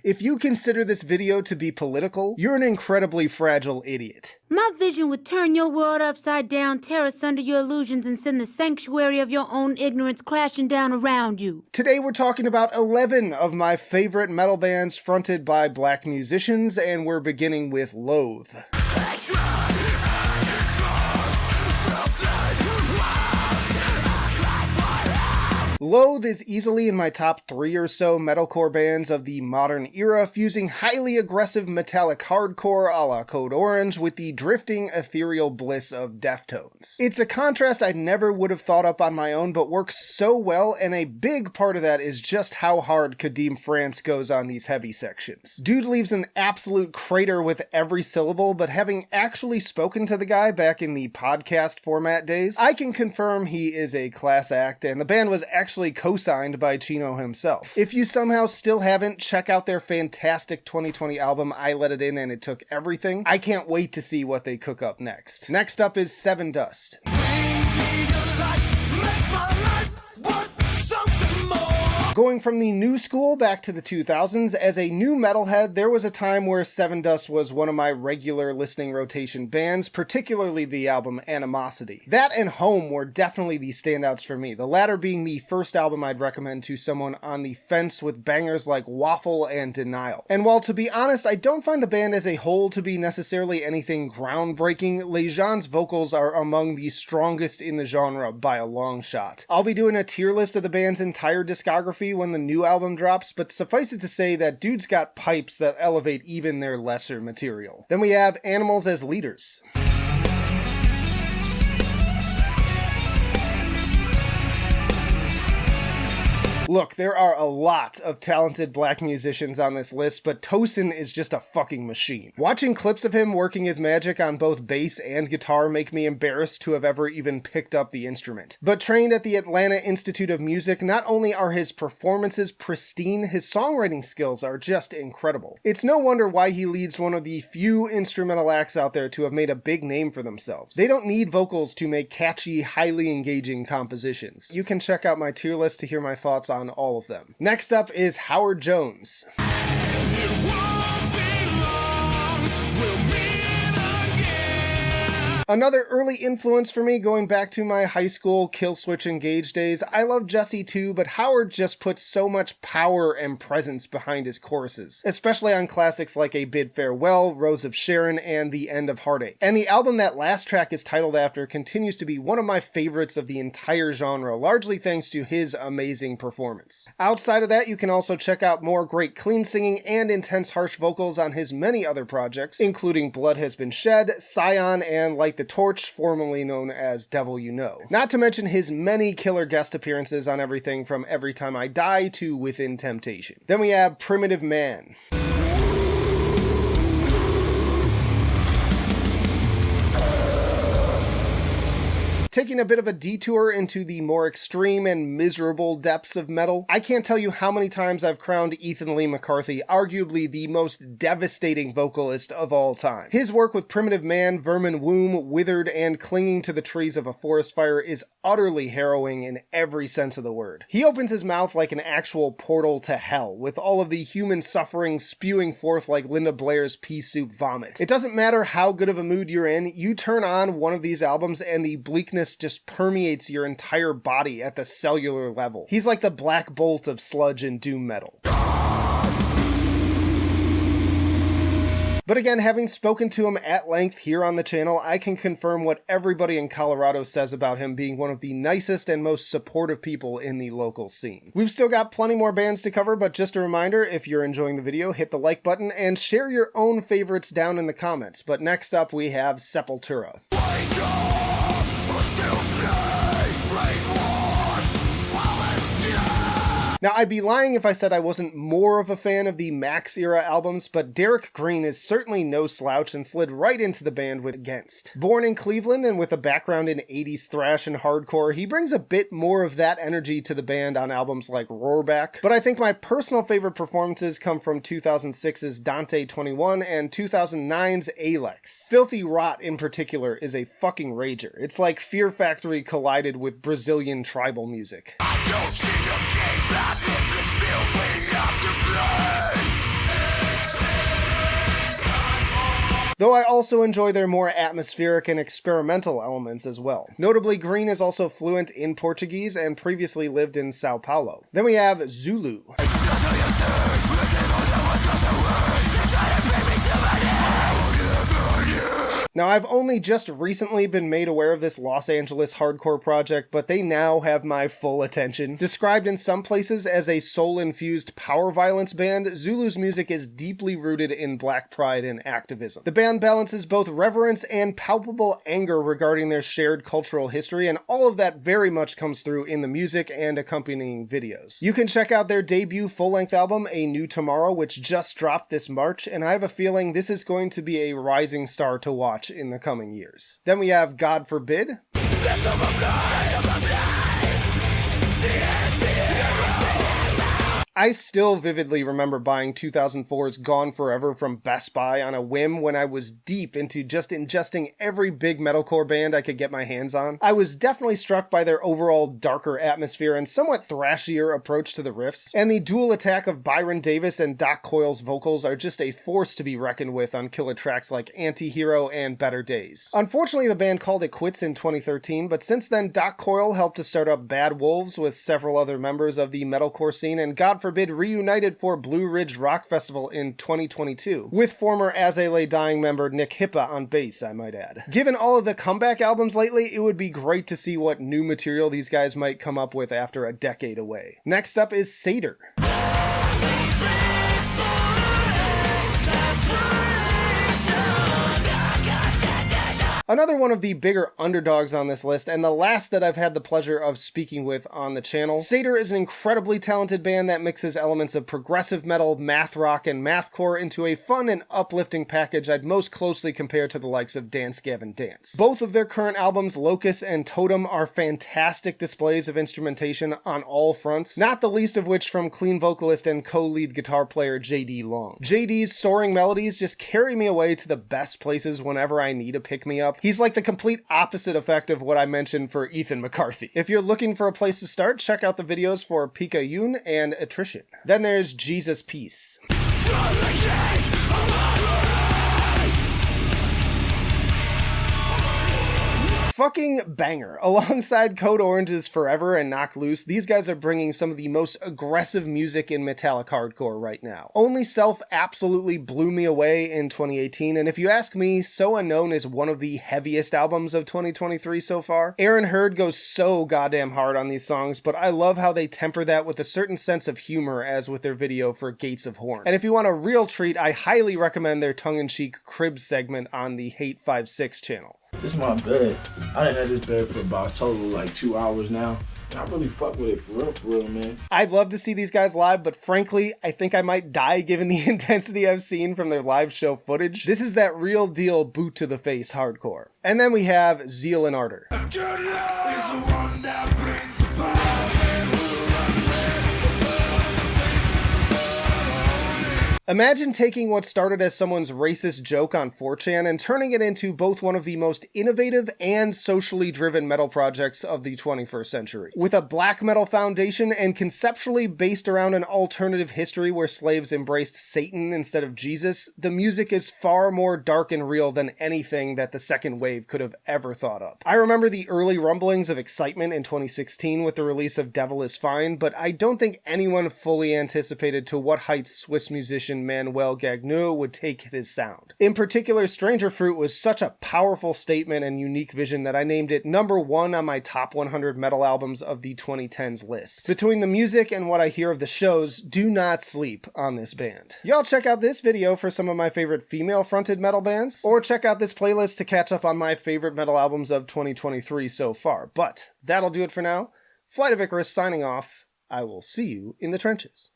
If you consider this video to be political, you're an incredibly fragile idiot. My vision would turn your world upside down, tear asunder your illusions, and send the sanctuary of your own ignorance crashing down around you. Today we're talking about 11 of my favorite metal bands fronted by black musicians, and we're beginning with Loathe. Loathe is easily in my top 3 or so metalcore bands of the modern era, fusing highly aggressive metallic hardcore a la Code Orange with the drifting ethereal bliss of Deftones. It's a contrast I never would have thought up on my own, but works so well, and a big part of that is just how hard Kadeem France goes on these heavy sections. Dude leaves an absolute crater with every syllable, but having actually spoken to the guy back in the podcast format days, I can confirm he is a class act, and the band was actually co-signed by Chino himself. If you somehow still haven't, check out their fantastic 2020 album, I Let It In and It Took Everything. I can't wait to see what they cook up next. Next up is Sevendust. Going from the new school back to the 2000s, as a new metalhead, there was a time where Sevendust was one of my regular listening rotation bands, particularly the album Animosity. That and Home were definitely the standouts for me, the latter being the first album I'd recommend to someone on the fence with bangers like Waffle and Denial. And while to be honest, I don't find the band as a whole to be necessarily anything groundbreaking, Lejean's vocals are among the strongest in the genre by a long shot. I'll be doing a tier list of the band's entire discography when the new album drops, but suffice it to say that dude's got pipes that elevate even their lesser material. Then we have Animals as Leaders. Look, there are a lot of talented black musicians on this list, but Tosin is just a fucking machine. Watching clips of him working his magic on both bass and guitar make me embarrassed to have ever even picked up the instrument. But trained at the Atlanta Institute of Music, not only are his performances pristine, his songwriting skills are just incredible. It's no wonder why he leads one of the few instrumental acts out there to have made a big name for themselves. They don't need vocals to make catchy, highly engaging compositions. You can check out my tier list to hear my thoughts on all of them. Next up is Howard Jones. Another early influence for me going back to my high school Killswitch Engage days. I love Jesse too, but Howard just puts so much power and presence behind his choruses, especially on classics like A Bid Farewell, Rose of Sharon, and The End of Heartache. And the album that last track is titled after continues to be one of my favorites of the entire genre, largely thanks to his amazing performance. Outside of that, you can also check out more great clean singing and intense harsh vocals on his many other projects, including Blood Has Been Shed, Scion, and Light the Torch, formerly known as Devil You Know. Not to mention his many killer guest appearances on everything from Every Time I Die to Within Temptation. Then we have Primitive Man. Taking a bit of a detour into the more extreme and miserable depths of metal, I can't tell you how many times I've crowned Ethan Lee McCarthy arguably the most devastating vocalist of all time. His work with Primitive Man, Vermin Womb, Withered, and Clinging to the Trees of a Forest Fire is utterly harrowing in every sense of the word. He opens his mouth like an actual portal to hell, with all of the human suffering spewing forth like Linda Blair's pea soup vomit. It doesn't matter how good of a mood you're in, you turn on one of these albums and the bleakness just permeates your entire body at the cellular level. He's like the Black Bolt of sludge and doom metal. But again, having spoken to him at length here on the channel, I can confirm what everybody in Colorado says about him being one of the nicest and most supportive people in the local scene. We've still got plenty more bands to cover, but just a reminder, if you're enjoying the video, hit the like button and share your own favorites down in the comments. But next up, we have Sepultura. Now, I'd be lying if I said I wasn't more of a fan of the Max-era albums, but Derek Green is certainly no slouch and slid right into the band with Against. Born in Cleveland and with a background in 80s thrash and hardcore, he brings a bit more of that energy to the band on albums like Roarback, but I think my personal favorite performances come from 2006's Dante 21 and 2009's Alex. Filthy Rot in particular is a fucking rager. It's like Fear Factory collided with Brazilian tribal music. I don't see the game back in this field we have to play. though I also enjoy their more atmospheric and experimental elements as well. Notably, Green is also fluent in Portuguese and previously lived in Sao Paulo. Then we have Zulu. Now, I've only just recently been made aware of this Los Angeles hardcore project, but they now have my full attention. Described in some places as a soul-infused power violence band, Zulu's music is deeply rooted in black pride and activism. The band balances both reverence and palpable anger regarding their shared cultural history, and all of that very much comes through in the music and accompanying videos. You can check out their debut full-length album, A New Tomorrow, which just dropped this March, and I have a feeling this is going to be a rising star to watch in the coming years. Then we have God Forbid. I still vividly remember buying 2004's Gone Forever from Best Buy on a whim when I was deep into just ingesting every big metalcore band I could get my hands on. I was definitely struck by their overall darker atmosphere and somewhat thrashier approach to the riffs, and the dual attack of Byron Davis and Doc Coyle's vocals are just a force to be reckoned with on killer tracks like Anti-Hero and Better Days. Unfortunately, the band called it quits in 2013, but since then Doc Coyle helped to start up Bad Wolves with several other members of the metalcore scene, and God Forbid reunited for Blue Ridge Rock Festival in 2022, with former As They Lay Dying member Nick Hippa on bass, I might add. Given all of the comeback albums lately, it would be great to see what new material these guys might come up with after a decade away. Next up is Satyr. Another one of the bigger underdogs on this list, and the last that I've had the pleasure of speaking with on the channel. Satyr is an incredibly talented band that mixes elements of progressive metal, math rock, and mathcore into a fun and uplifting package I'd most closely compare to the likes of Dance Gavin Dance. Both of their current albums, Locus and Totem, are fantastic displays of instrumentation on all fronts, not the least of which from clean vocalist and co-lead guitar player JD Long. JD's soaring melodies just carry me away to the best places whenever I need a pick-me-up. He's like the complete opposite effect of what I mentioned for Ethan McCarthy. If you're looking for a place to start, check out the videos for Pika Yoon and Attrition. Then there's Jesus Peace. Fucking banger. Alongside Code Orange's Forever and Knock Loose, these guys are bringing some of the most aggressive music in metallic hardcore right now. Only Self absolutely blew me away in 2018, and if you ask me, So Unknown is one of the heaviest albums of 2023 so far. Aaron Hurd goes so goddamn hard on these songs, but I love how they temper that with a certain sense of humor, as with their video for Gates of Horn. And if you want a real treat, I highly recommend their tongue-in-cheek Cribs segment on the Hate 56 channel. This is my bed. I done had this bed for about total like 2 hours now. And I really fuck with it for real, man. I'd love to see these guys live, but frankly, I think I might die given the intensity I've seen from their live show footage. This is that real deal boot to the face hardcore. And then we have Zeal and Ardor. Imagine taking what started as someone's racist joke on 4chan and turning it into both one of the most innovative and socially driven metal projects of the 21st century. With a black metal foundation and conceptually based around an alternative history where slaves embraced Satan instead of Jesus, the music is far more dark and real than anything that the second wave could have ever thought up. I remember the early rumblings of excitement in 2016 with the release of Devil Is Fine, but I don't think anyone fully anticipated to what heights Swiss musician Manuel Gagnon would take his sound. In particular, Stranger Fruit was such a powerful statement and unique vision that I named it #1 on my top 100 metal albums of the 2010s list. Between the music and what I hear of the shows, do not sleep on this band. Y'all check out this video for some of my favorite female-fronted metal bands, or check out this playlist to catch up on my favorite metal albums of 2023 so far. But that'll do it for now. Flight of Icarus signing off. I will see you in the trenches.